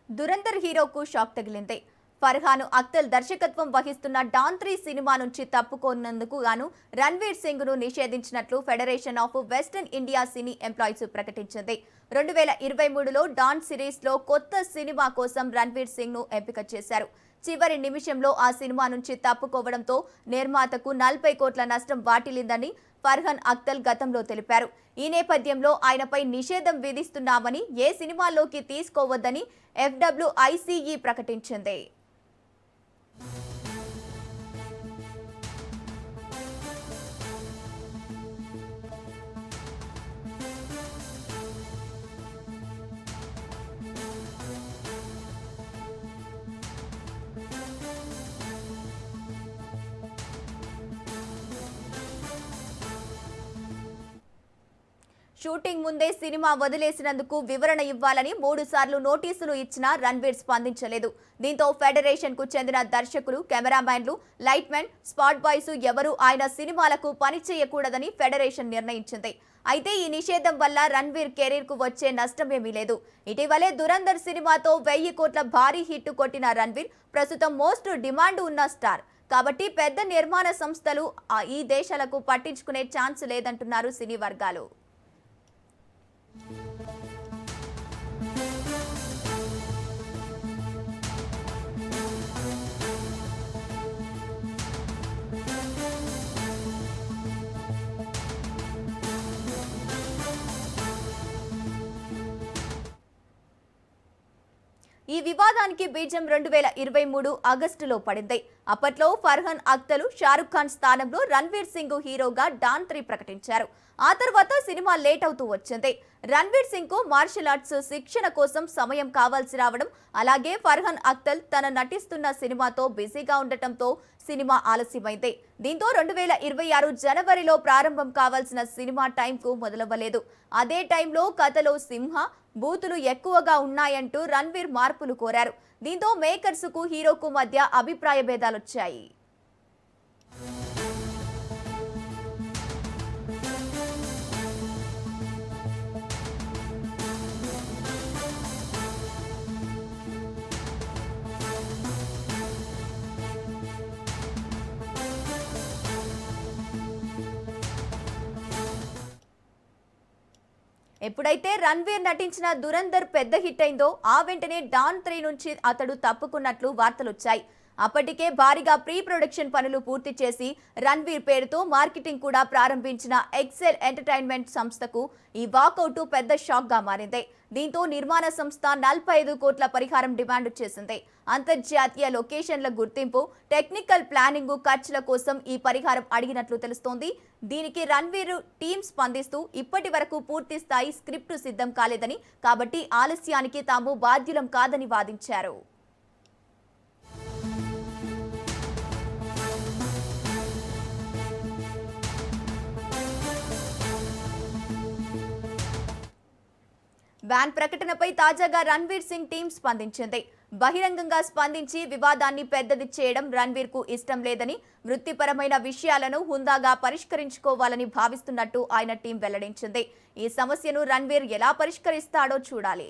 Dhurandhar హీరోకు shock తగిలింది. ఫర్హాన్ అఖ్తర్ దర్శకత్వం వహిస్తున్న డాన్ 3 సినిమా నుంచి తప్పుకోనందుకు గాను రణ్వీర్ సింగ్ ను నిషేధించినట్లు federation of western India cine employees ప్రకటించింది. 2023లో డాన్ సిరీస్ లో కొత్త సినిమా కోసం రణ్వీర్ సింగ్ ను ఎంపిక చేశారు. చివరి నిమిషంలో ఆ సినిమా నుంచి తప్పుకోవడంతో నిర్మాతకు 40 కోట్ల నష్టం వాటిల్లిందని ఫర్హాన్ అఖ్తర్ గతంలో తెలిపారు. ఈ నేపథ్యంలో ఆయనపై నిషేధం విధిస్తున్నామని, ఏ సినిమాల్లోకి తీసుకోవద్దని FWICE ప్రకటించింది. షూటింగ్ ముందే సినిమా వదిలేసినందుకు వివరణ ఇవ్వాలని 3 సార్లు నోటీసులు ఇచ్చినా రణ్వీర్ స్పందించలేదు. దీంతో ఫెడరేషన్ కు చెందిన దర్శకులు, కెమెరామెన్లు, లైట్మెన్, స్పాట్ బాయ్స్ ఎవరూ ఆయన సినిమాలకు పని చేయకూడదని ఫెడరేషన్ నిర్ణయించింది. అయితే ఈ నిషేధం వల్ల రణ్వీర్ కెరీర్ కు వచ్చే నష్టమేమీ లేదు. ఇటీవలే దురంధర్ సినిమాతో 1000 కోట్ల భారీ హిట్ కొట్టిన రణ్వీర్ ప్రస్తుతం మోస్ట్ డిమాండ్ ఉన్న స్టార్. కాబట్టి పెద్ద నిర్మాణ సంస్థలు ఈ దేశాలకు పట్టించుకునే ఛాన్స్ లేదంటున్నారు సినీ వర్గాలు. ఈ వివాదానికి బీజం 2023 ఆగస్టులో పడింది. అప్పట్లో ఫర్హాన్ అఖ్తర్, షారుఖ్ ఖాన్ స్థానంలో రణ్వీర్ సింగ్ హీరోగా డాన్ 3 ప్రకటించారు. ఆ తర్వాత సినిమా లేట్ అవుతూ వచ్చింది. రణ్వీర్ సింగ్ కు మార్షల్ ఆర్ట్స్ శిక్షణ కోసం సమయం కావాల్సి రావడం, అలాగే ఫర్హాన్ అఖ్తర్ తన నటిస్తున్న సినిమాతో బిజీగా ఉండటంతో సినిమా ఆలస్యమైంది. దీంతో 2026 జనవరిలో ప్రారంభం కావాల్సిన సినిమా టైంకు మొదలవ్వలేదు. అదే టైంలో కథలో సింహ బూతులు ఎక్కువగా ఉన్నాయంటూ రణ్వీర్ మార్పులు కోరారు. దీంతో మేకర్స్ కు హీరోకు మధ్య అభిప్రాయ భేదాలొచ్చాయి. ఎప్పుడైతే రణ్వీర్ నటించిన దురంధర్ పెద్ద హిట్ అయిందో ఆ వెంటనే డాన్ 3 నుంచి అతడు తప్పుకున్నట్లు వార్తలొచ్చాయి. అప్పటికే భారీగా ప్రీ ప్రొడక్షన్ పనులు పూర్తి చేసి రణ్వీర్ పేరుతో మార్కెటింగ్ కూడా ప్రారంభించిన ఎక్సెల్ ఎంటర్టైన్మెంట్ సంస్థకు ఈ వాకౌట్ పెద్ద షాక్ గా మారింది. దీంతో నిర్మాణ సంస్థ 45 కోట్ల పరిహారం డిమాండ్ చేసింది. అంతర్జాతీయ లొకేషన్ల గుర్తింపు, టెక్నికల్ ప్లానింగ్ ఖర్చుల కోసం ఈ పరిహారం అడిగినట్లు తెలుస్తోంది. దీనికి రణ్వీర్ టీం స్పందిస్తూ ఇప్పటి వరకు పూర్తి స్థాయి స్క్రిప్ట్ సిద్ధం కాలేదని, కాబట్టి ఆలస్యానికి తాము బాధ్యులం కాదని వాదించారు. బ్యాన్ ప్రకటనపై తాజాగా రణ్వీర్ సింగ్ టీం స్పందించింది. బహిరంగంగా స్పందించి వివాదాన్ని పెద్దది చేయడం రణ్వీర్ కు ఇష్టం లేదని, వృత్తిపరమైన విషయాలను హుందాగా పరిష్కరించుకోవాలని భావిస్తున్నట్టు ఆయన టీం వెల్లడించింది. ఈ సమస్యను రణ్వీర్ ఎలా పరిష్కరిస్తాడో చూడాలి.